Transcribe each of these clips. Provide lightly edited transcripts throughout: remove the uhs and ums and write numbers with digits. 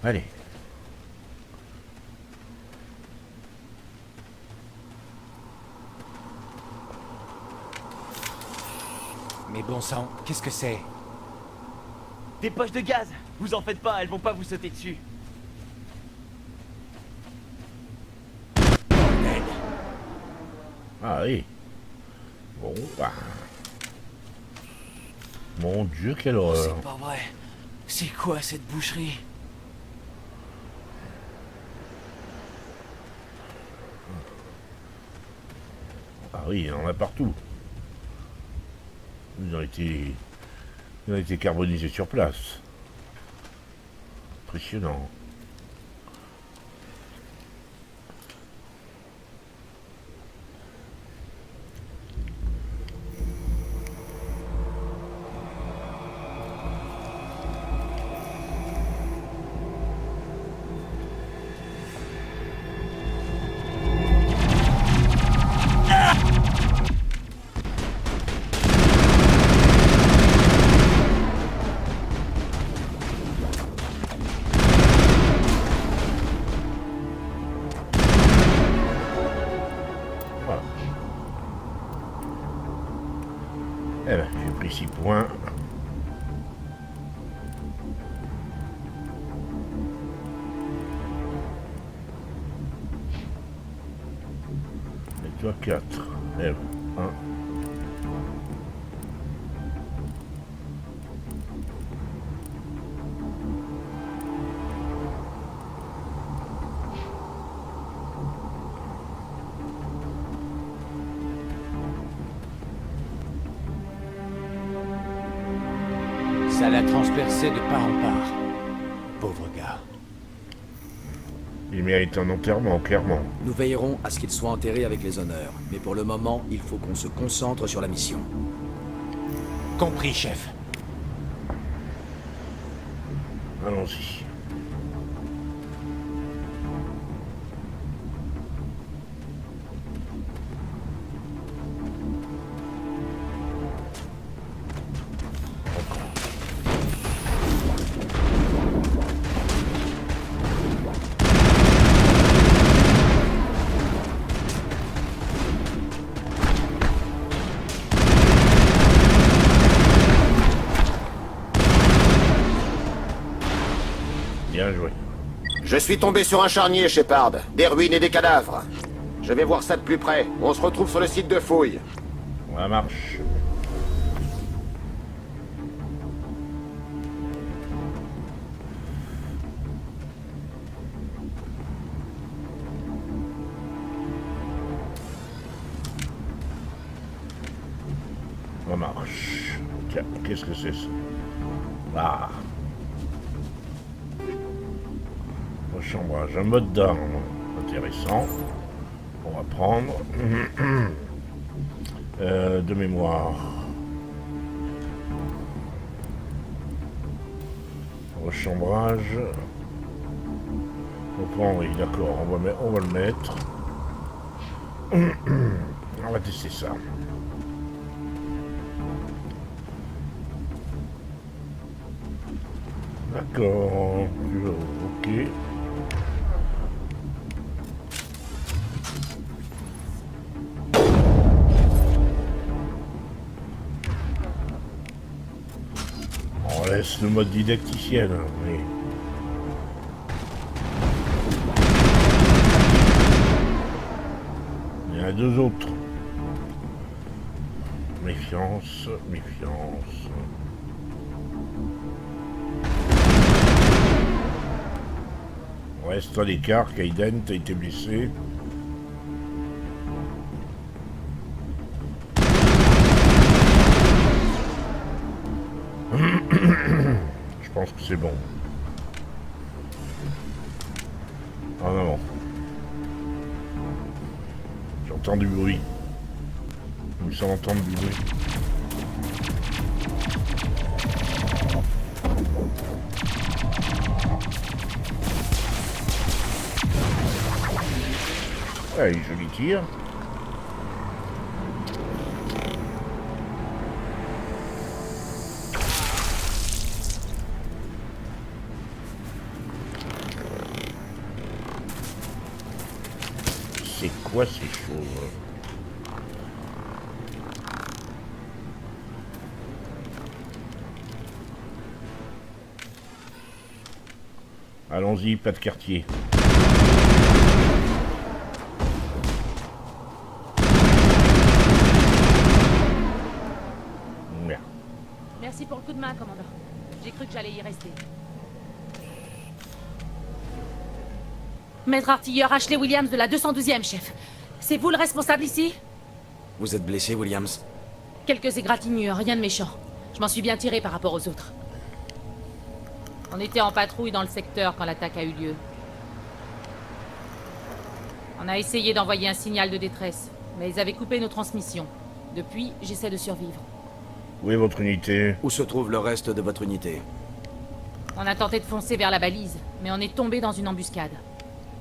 Allez. Mais bon sang, qu'est-ce que c'est? Des poches de gaz! Vous en faites pas, elles vont pas vous sauter dessus. Ah oui. Bon, bah... Mon Dieu, quelle horreur. C'est pas vrai. C'est quoi cette boucherie? Ah oui, il y en a partout. Ils ont été carbonisés sur place. Impressionnant. Voilà. Eh ben, j'ai pris 6 points. Et toi 4. Eh ben, 1. Ça l'a transpercé de part en part. Pauvre gars. Il mérite un enterrement, clairement. Nous veillerons à ce qu'il soit enterré avec les honneurs. Mais pour le moment, il faut qu'on se concentre sur la mission. Compris, chef. Allons-y. Bien joué. Je suis tombé sur un charnier, Shepard. Des ruines et des cadavres. Je vais voir ça de plus près. On se retrouve sur le site de fouille. Ça marche. Ça marche. Tiens, qu'est-ce que c'est ça? Ah. Rechambrage, un mode d'arme. Intéressant. On va prendre. De mémoire. Rechambrage. On prend, oui, d'accord, on va le mettre. On va tester ça. D'accord, ok. On laisse le mode didacticiel, oui. Il y en a deux autres. Méfiance, méfiance. Reste à l'écart, Kaiden, t'as été blessé. Je pense que c'est bon. En avant. J'entends du bruit. Il me semble entendre du bruit. Ah, joli tir. c'est quoi ces choses? Allons-y, pas de quartier. Merde. Merci pour le coup de main, commandant. J'ai cru que j'allais y rester. Maître artilleur Ashley Williams de la 212e, chef. C'est vous le responsable ici? Vous êtes blessé, Williams? Quelques égratignures, rien de méchant. Je m'en suis bien tiré par rapport aux autres. On était en patrouille dans le secteur quand l'attaque a eu lieu. On a essayé d'envoyer un signal de détresse, mais ils avaient coupé nos transmissions. Depuis, j'essaie de survivre. Où est votre unité? Où se trouve le reste de votre unité? On a tenté de foncer vers la balise, mais on est tombé dans une embuscade.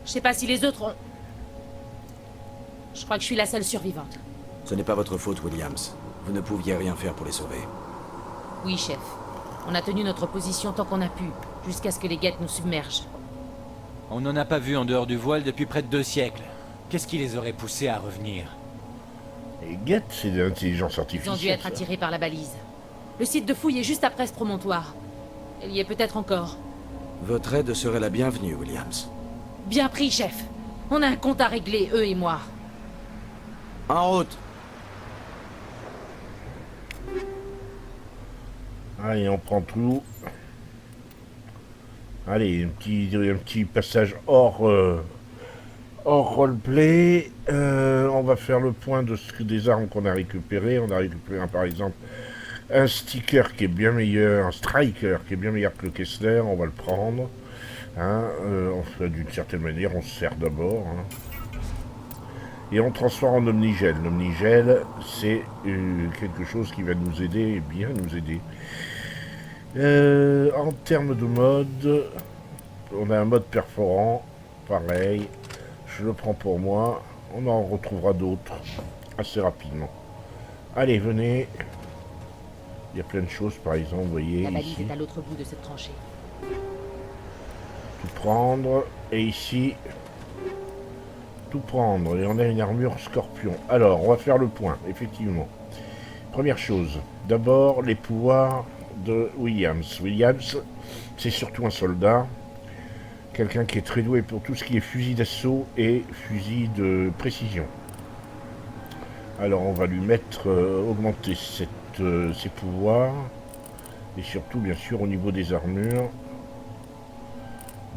Je sais pas si les autres ont... Je crois que je suis la seule survivante. Ce n'est pas votre faute, Williams. Vous ne pouviez rien faire pour les sauver. Oui, chef. On a tenu notre position tant qu'on a pu, jusqu'à ce que les guettes nous submergent. On n'en a pas vu en dehors du voile depuis près de 2 siècles. Qu'est-ce qui les aurait poussés à revenir? Les guettes, c'est de l'intelligence Ils artificielle. ont dû être ça. attirés par la balise. Le site de fouille est juste après ce promontoire. Elle y est peut-être encore. Votre aide serait la bienvenue, Williams. Bien pris, chef. On a un compte à régler, eux et moi. En route! Allez, on prend tout. Allez, un petit passage hors roleplay. On va faire le point des armes qu'on a récupérées. On a récupéré par exemple un sticker qui est bien meilleur, un striker qui est bien meilleur que le Kessler. On va le prendre. Hein, d'une certaine manière, on se sert d'abord. Hein. Et on transforme en omnigel. L'omnigel, c'est quelque chose qui va nous aider, et bien nous aider. En termes de mode, on a un mode perforant, pareil. Je le prends pour moi. On en retrouvera d'autres assez rapidement. Allez, venez. Il y a plein de choses, par exemple, vous voyez La balise ici. est à l'autre bout de cette tranchée. Tout prendre. Et ici, tout prendre. Et on a une armure scorpion. Alors, on va faire le point, effectivement. Première chose. D'abord, les pouvoirs de Williams. Williams, c'est surtout un soldat. Quelqu'un qui est très doué pour tout ce qui est fusil d'assaut et fusil de précision. Alors, on va lui mettre, augmenter ses pouvoirs. Et surtout, bien sûr, au niveau des armures.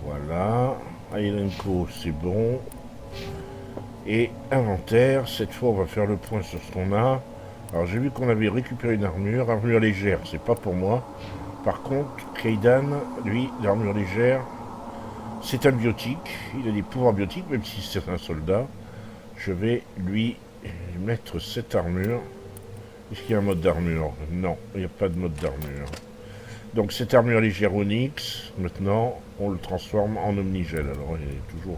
Voilà. Ailenko, c'est bon. Et inventaire, cette fois on va faire le point sur ce qu'on a. Alors j'ai vu qu'on avait récupéré une armure légère, c'est pas pour moi. Par contre, Kaidan, lui, l'armure légère, c'est un biotique, il a des pouvoirs biotiques, même si c'est un soldat. Je vais lui mettre cette armure. Est-ce qu'il y a un mode d'armure? Non, il n'y a pas de mode d'armure. Donc cette armure légère Onyx, maintenant, on le transforme en omnigel. Alors il y a toujours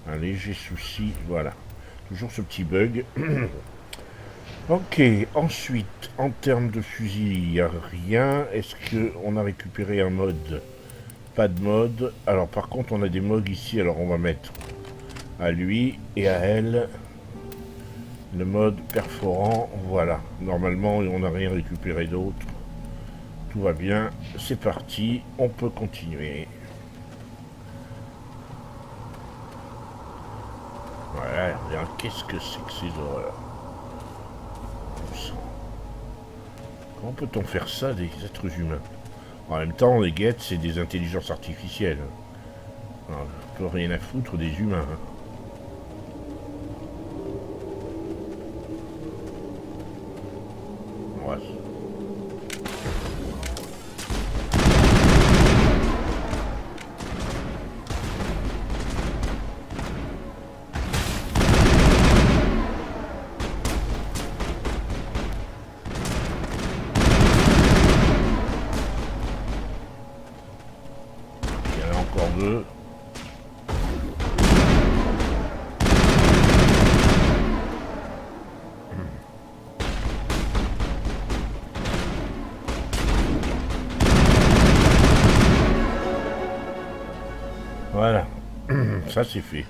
un léger souci, voilà. Toujours ce petit bug. Ok, ensuite, en termes de fusil, il n'y a rien. Est-ce qu'on a récupéré un mode? Pas de mode. Alors par contre, on a des mods ici, alors on va mettre à lui et à elle le mode perforant. Voilà, normalement, on n'a rien récupéré d'autre. Tout va bien, c'est parti, on peut continuer. Ouais, regarde, qu'est-ce que c'est que ces horreurs? Comment peut-on faire ça des êtres humains? En même temps, les guettes, c'est des intelligences artificielles. Alors, on peut rien à foutre des humains. Hein. Ouais. Il y en a encore deux. Voilà, ça c'est fait.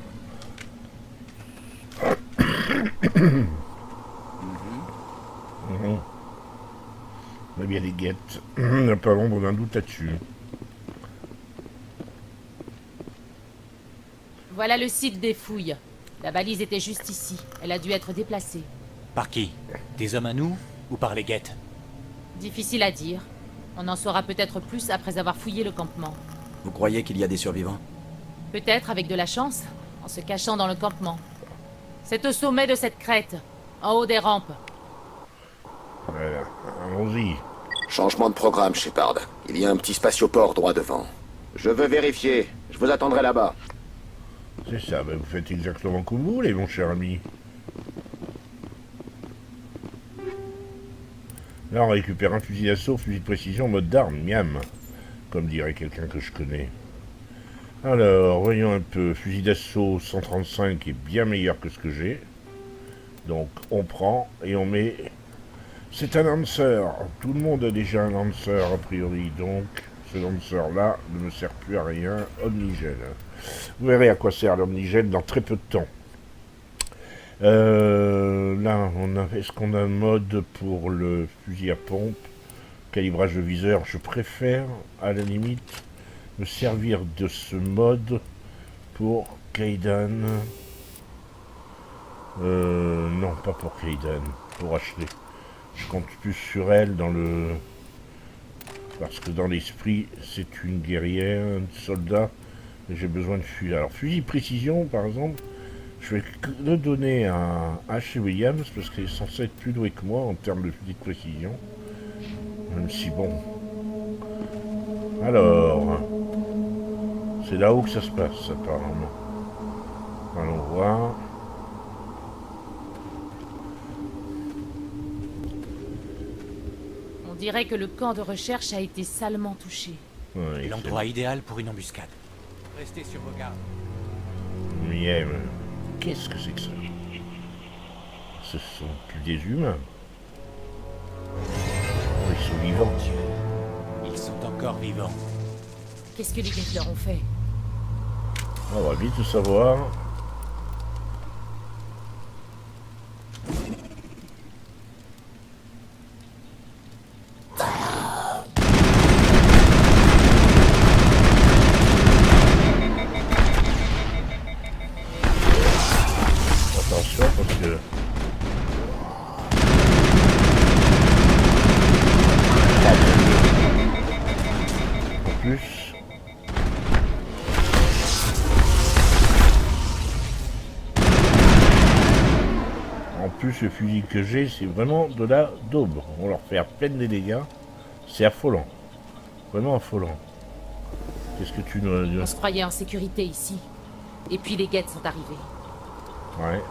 On a bien des guettes. On n'a pas l'ombre d'un doute là-dessus. Voilà le site des fouilles. La balise était juste ici. Elle a dû être déplacée. Par qui? Des hommes à nous ou par les guettes? Difficile à dire. On en saura peut-être plus après avoir fouillé le campement. Vous croyez qu'il y a des survivants? Peut-être avec de la chance, en se cachant dans le campement. C'est au sommet de cette crête, en haut des rampes. Voilà, allons-y. Changement de programme, Shepard. Il y a un petit spatioport droit devant. Je veux vérifier. Je vous attendrai là-bas. C'est ça, vous faites exactement comme vous voulez, mon cher ami. Là, on récupère un fusil d'assaut, fusil de précision, mode d'arme, miam. Comme dirait quelqu'un que je connais. Alors, voyons un peu. Fusil d'assaut 135 est bien meilleur que ce que j'ai. Donc, on prend et on met... C'est un Lancer. Tout le monde a déjà un Lancer, a priori. Donc, ce Lancer-là ne me sert plus à rien. Omnigel. Vous verrez à quoi sert l'Omnigel dans très peu de temps. Là, est-ce qu'on a un mode pour le fusil à pompe? Calibrage de viseur. Je préfère, à la limite, me servir de ce mode pour Kaidan. Non, pas pour Kaidan. Pour Ashley. Je compte plus sur elle dans le... Parce que dans l'esprit, c'est une guerrière, un soldat, et j'ai besoin de fusil. Alors, fusil précision, par exemple, je vais le donner à Ashley Williams, parce qu'elle est censée être plus douée que moi en termes de fusil de précision. Même si, bon... Alors... C'est là-haut que ça se passe, apparemment. Allons voir... On dirait que le camp de recherche a été salement touché. Ouais, L'endroit idéal pour une embuscade. Restez sur vos gardes. Miel. Qu'est-ce que c'est que ça? Ce sont plus des humains. Oh, ils sont vivants. Ils sont encore vivants. Qu'est-ce que les guettes leur ont fait? On va vite le savoir. Attention parce que... En plus... En plus, le fusil que j'ai, c'est vraiment de la daube. On leur fait à peine des dégâts. C'est affolant. Vraiment affolant. Qu'est-ce que tu nous... On se croyait en sécurité ici. Et puis les guettes sont arrivées. Ouais.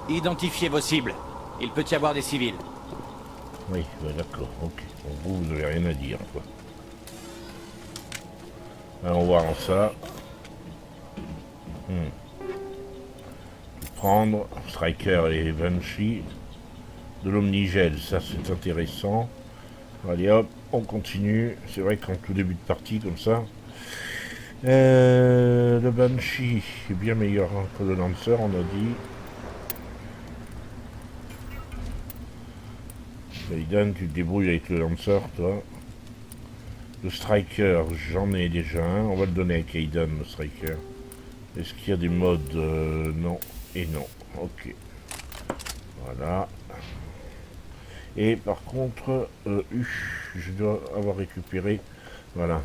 Identifiez vos cibles. Il peut y avoir des civils. Oui, ouais, d'accord. Ok. En gros, vous n'avez rien à dire, quoi. Allons voir ça. Prendre Striker et Banshee. De l'Omnigel, ça c'est intéressant. Allez hop, on continue. C'est vrai qu'en tout début de partie, comme ça. Le Banshee est bien meilleur que le Lancer, on a dit. Aiden, tu te débrouilles avec le Lancer, toi. Le Striker, j'en ai déjà un. On va le donner à Kaidan, le Striker. Est-ce qu'il y a des modes non et non. Ok. Voilà. Et par contre, je dois avoir récupéré. Voilà.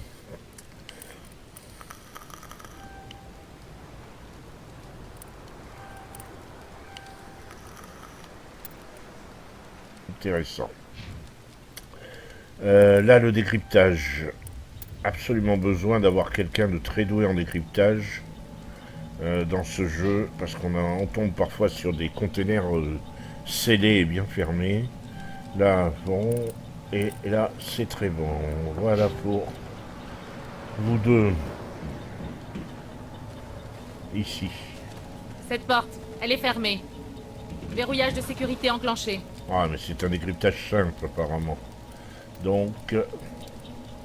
Intéressant. Là, le décryptage. Absolument besoin d'avoir quelqu'un de très doué en décryptage dans ce jeu, parce on tombe parfois sur des containers scellés et bien fermés. Là, bon, et là, c'est très bon. Voilà pour vous deux. Ici. Cette porte, elle est fermée. Verrouillage de sécurité enclenché. Ah, mais c'est un décryptage simple, apparemment. Donc,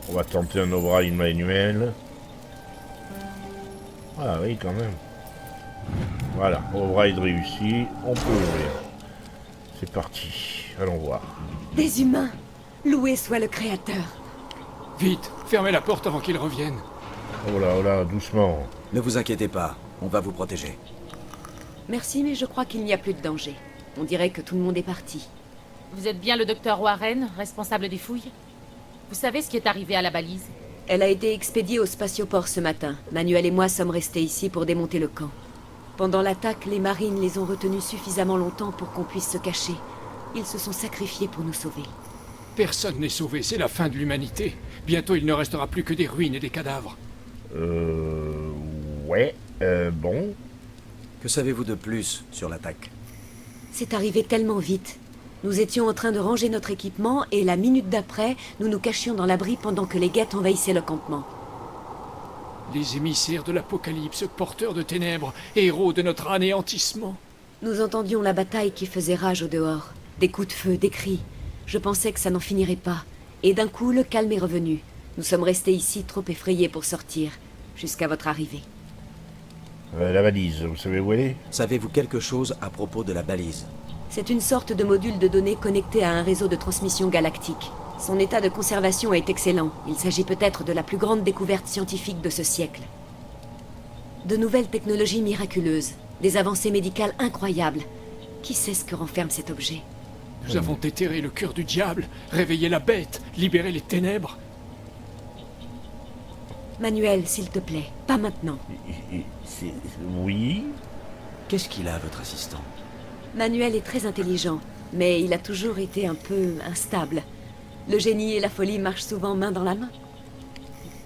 on va tenter un O'Brien manuel. Ah oui, quand même. Voilà, O'Brien réussi. On peut ouvrir. C'est parti, allons voir. Des humains. Loué soit le Créateur. Vite, fermez la porte avant qu'ils reviennent. Oh là, doucement. Ne vous inquiétez pas, on va vous protéger. Merci, mais je crois qu'il n'y a plus de danger. On dirait que tout le monde est parti. Vous êtes bien le docteur Warren, responsable des fouilles? Vous savez ce qui est arrivé à la balise? Elle a été expédiée au spatioport ce matin. Manuel et moi sommes restés ici pour démonter le camp. Pendant l'attaque, les marines les ont retenus suffisamment longtemps pour qu'on puisse se cacher. Ils se sont sacrifiés pour nous sauver. Personne n'est sauvé, c'est la fin de l'humanité. Bientôt, il ne restera plus que des ruines et des cadavres. Ouais, bon. Que savez-vous de plus sur l'attaque? C'est arrivé tellement vite. Nous étions en train de ranger notre équipement et la minute d'après, nous nous cachions dans l'abri pendant que les guettes envahissaient le campement. Les émissaires de l'Apocalypse, porteurs de ténèbres, héros de notre anéantissement. Nous entendions la bataille qui faisait rage au dehors. Des coups de feu, des cris. Je pensais que ça n'en finirait pas. Et d'un coup, le calme est revenu. Nous sommes restés ici trop effrayés pour sortir, jusqu'à votre arrivée. La valise, vous savez où elle est? Savez-vous quelque chose à propos de la balise? C'est une sorte de module de données connecté à un réseau de transmission galactique. Son état de conservation est excellent. Il s'agit peut-être de la plus grande découverte scientifique de ce siècle. De nouvelles technologies miraculeuses, des avancées médicales incroyables. Qui sait ce que renferme cet objet? Nous avons déterré le cœur du diable, réveillé la bête, libéré les ténèbres. Manuel, s'il te plaît, pas maintenant. Oui. Qu'est-ce qu'il a, votre assistant? Manuel est très intelligent, mais il a toujours été un peu instable. Le génie et la folie marchent souvent main dans la main.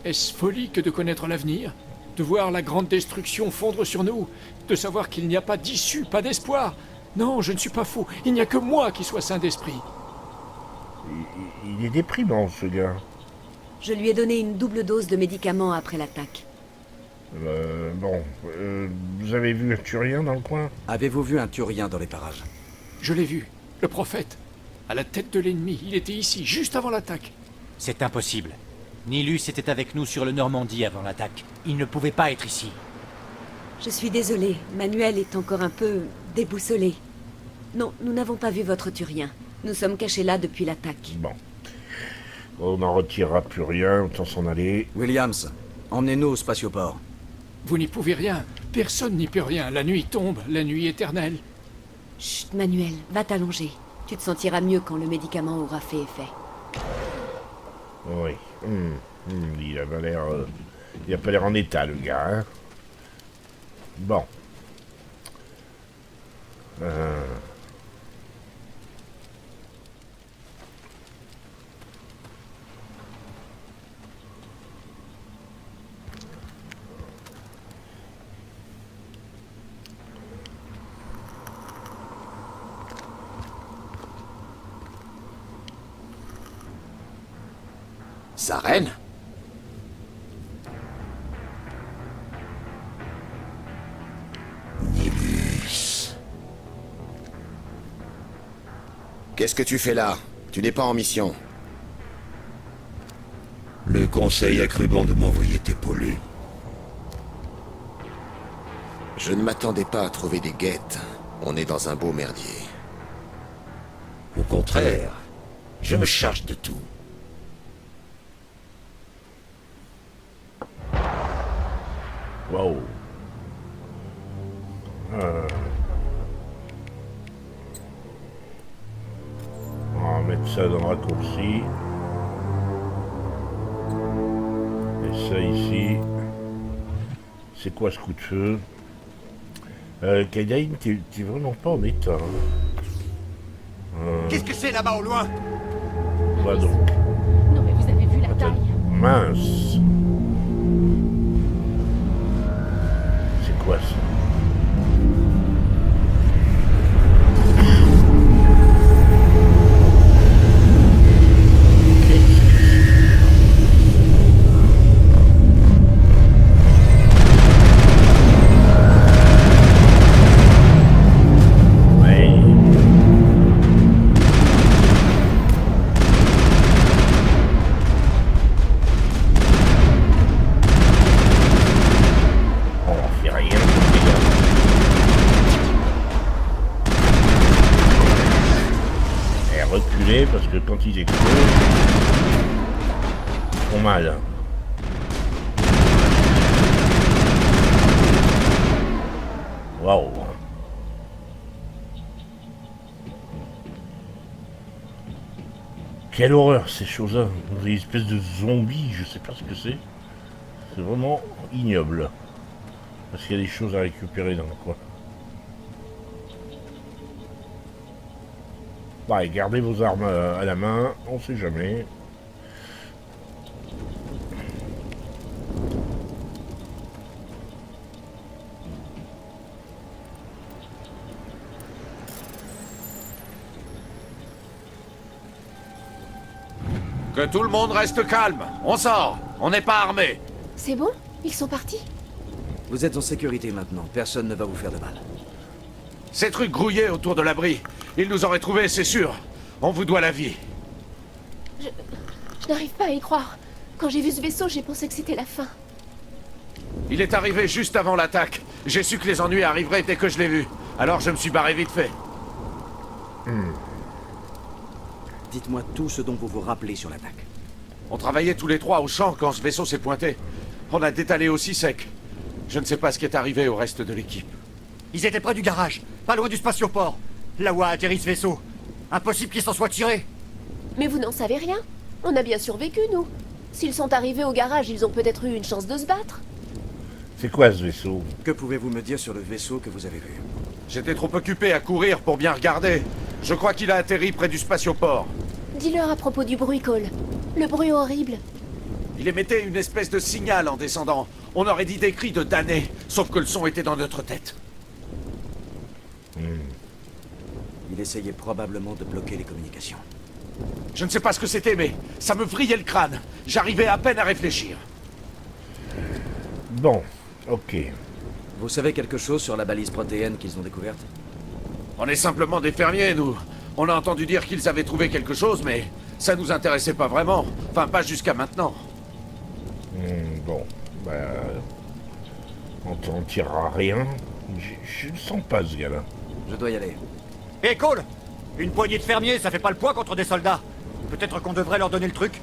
Est-ce folie que de connaître l'avenir? De voir la grande destruction fondre sur nous? De savoir qu'il n'y a pas d'issue, pas d'espoir? Non, je ne suis pas fou. Il n'y a que moi qui sois saint d'esprit. Il est déprimant, ce gars. Je lui ai donné une double dose de médicaments après l'attaque. Vous avez vu un Turien dans le coin? Avez-vous vu un Turien dans les parages? Je l'ai vu, le prophète. À la tête de l'ennemi, il était ici, juste avant l'attaque. C'est impossible. Nilus était avec nous sur le Normandie avant l'attaque. Il ne pouvait pas être ici. Je suis désolée, Manuel est encore un peu déboussolé. Non, nous n'avons pas vu votre Turien. Nous sommes cachés là depuis l'attaque. Bon. On n'en retirera plus rien, autant s'en aller. Williams, emmenez-nous au spatioport. Vous n'y pouvez rien. Personne n'y peut rien. La nuit tombe, la nuit éternelle. Chut, Manuel, va t'allonger. Tu te sentiras mieux quand le médicament aura fait effet. Oui. Il a pas l'air... il a pas l'air en état, le gars, hein. Bon. Zaren? Qu'est-ce que tu fais là? Tu n'es pas en mission. Le conseil a cru bon de m'envoyer t'épauler. Je ne m'attendais pas à trouver des guettes. On est dans un beau merdier. Au contraire, je me charge de tout. Wow. On va mettre ça dans le raccourci. Et ça ici. C'est quoi ce coup de feu? Kaidain, t'es vraiment pas en état. Qu'est-ce que c'est là-bas au loin? Quoi donc? Non mais vous avez vu la taille? Mince. C'est quoi ça? On fait rien. filet parce que quand ils explosent, ils font mal. Waouh. Quelle horreur ces choses-là. Des espèces de zombies, je sais pas ce que c'est. C'est vraiment ignoble. Parce qu'il y a des choses à récupérer dans le coin. Ouais, gardez vos armes à la main, on sait jamais. Que tout le monde reste calme. On sort. On n'est pas armé. C'est bon? Ils sont partis? Vous êtes en sécurité maintenant. Personne ne va vous faire de mal. Ces trucs grouillés autour de l'abri. Ils nous auraient trouvés, c'est sûr. On vous doit la vie. Je n'arrive pas à y croire. Quand j'ai vu ce vaisseau, j'ai pensé que c'était la fin. Il est arrivé juste avant l'attaque. J'ai su que les ennuis arriveraient dès que je l'ai vu. Alors je me suis barré vite fait. Dites-moi tout ce dont vous vous rappelez sur l'attaque. On travaillait tous les trois au champ quand ce vaisseau s'est pointé. On a détalé aussi sec. Je ne sais pas ce qui est arrivé au reste de l'équipe. Ils étaient près du garage, pas loin du spatioport. Là où a atterri ce vaisseau. Impossible qu'ils s'en soient tirés. Mais vous n'en savez rien. On a bien survécu, nous. S'ils sont arrivés au garage, ils ont peut-être eu une chance de se battre. C'est quoi ce vaisseau? Que pouvez-vous me dire sur le vaisseau que vous avez vu? J'étais trop occupé à courir pour bien regarder. Je crois qu'il a atterri près du spatioport. Dis-leur à propos du bruit, Cole. Le bruit horrible. Il émettait une espèce de signal en descendant. On aurait dit des cris de damnés, sauf que le son était dans notre tête. Il essayait probablement de bloquer les communications. Je ne sais pas ce que c'était, mais ça me vrillait le crâne. J'arrivais à peine à réfléchir. Bon, ok. Vous savez quelque chose sur la balise protéenne qu'ils ont découverte? On est simplement des fermiers, nous. On a entendu dire qu'ils avaient trouvé quelque chose, mais ça nous intéressait pas vraiment. Enfin, pas jusqu'à maintenant. Bon, bah... on t'en tirera rien. Je ne sens pas ce gars-là. Je dois y aller. Hé Cole, une poignée de fermiers, ça fait pas le poids contre des soldats. Peut-être qu'on devrait leur donner le truc.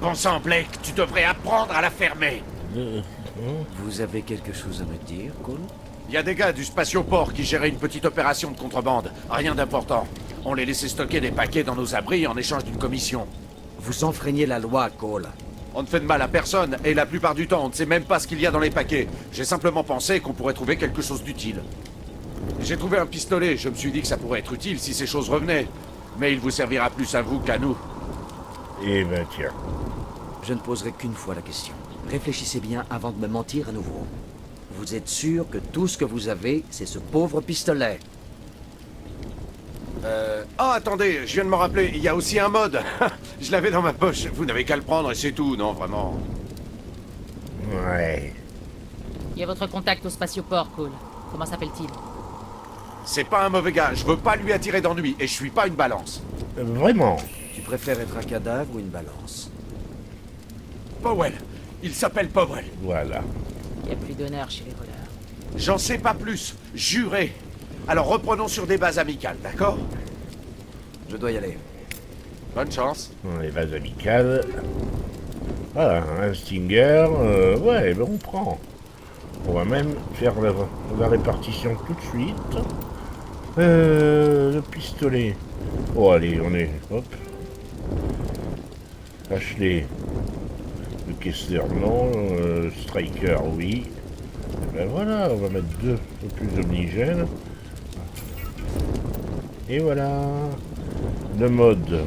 Bon sang, Blake, tu devrais apprendre à la fermer. Vous avez quelque chose à me dire, Cole? Il y a des gars du spatioport qui géraient une petite opération de contrebande. Rien d'important. On les laissait stocker des paquets dans nos abris en échange d'une commission. Vous enfreignez la loi, Cole. On ne fait de mal à personne, et la plupart du temps, on ne sait même pas ce qu'il y a dans les paquets. J'ai simplement pensé qu'on pourrait trouver quelque chose d'utile. J'ai trouvé un pistolet, je me suis dit que ça pourrait être utile si ces choses revenaient. Mais il vous servira plus à vous qu'à nous. Eh ben tiens. Je ne poserai qu'une fois la question. Réfléchissez bien avant de me mentir à nouveau. Vous êtes sûr que tout ce que vous avez, c'est ce pauvre pistolet? Oh, attendez, je viens de me rappeler, il y a aussi un mode. Je l'avais dans ma poche. Vous n'avez qu'à le prendre et c'est tout, non, vraiment. Ouais. Il y a votre contact au spatioport, Cole. Comment s'appelle-t-il? C'est pas un mauvais gars, je veux pas lui attirer d'ennui, et je suis pas une balance. Vraiment? Tu préfères être un cadavre ou une balance? Powell. Il s'appelle Powell. Voilà. Il n'y a plus d'honneur chez les voleurs. J'en sais pas plus, juré. Alors reprenons sur des bases amicales, d'accord? Je dois y aller. Bonne chance. Les bases amicales. Voilà, un Stinger. Ouais, ben on prend. On va même faire la répartition tout de suite. Le pistolet. Oh, allez, on est... Hop. Ashley. Le Kessler, non. Striker, oui. Et ben voilà, on va mettre deux plus d'omnigène. Et voilà. Le mode.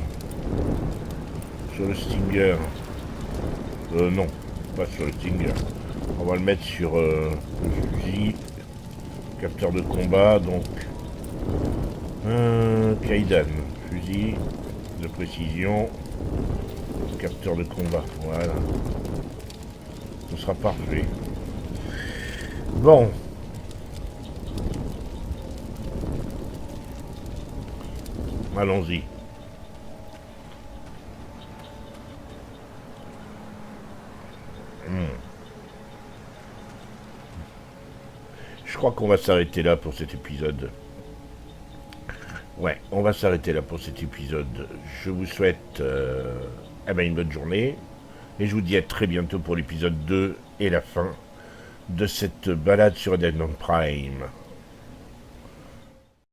Sur le Stinger. Non, pas sur le Stinger. On va le mettre sur le fusil. Capteur de combat, donc. Kaidan. Fusil de précision. Capteur de combat, voilà. Ce sera parfait. Bon. Allons-y. Je crois qu'on va s'arrêter là pour cet épisode. Ouais, on va s'arrêter là pour cet épisode. Je vous souhaite une bonne journée. Et je vous dis à très bientôt pour l'épisode 2 et la fin de cette balade sur Dead Prime.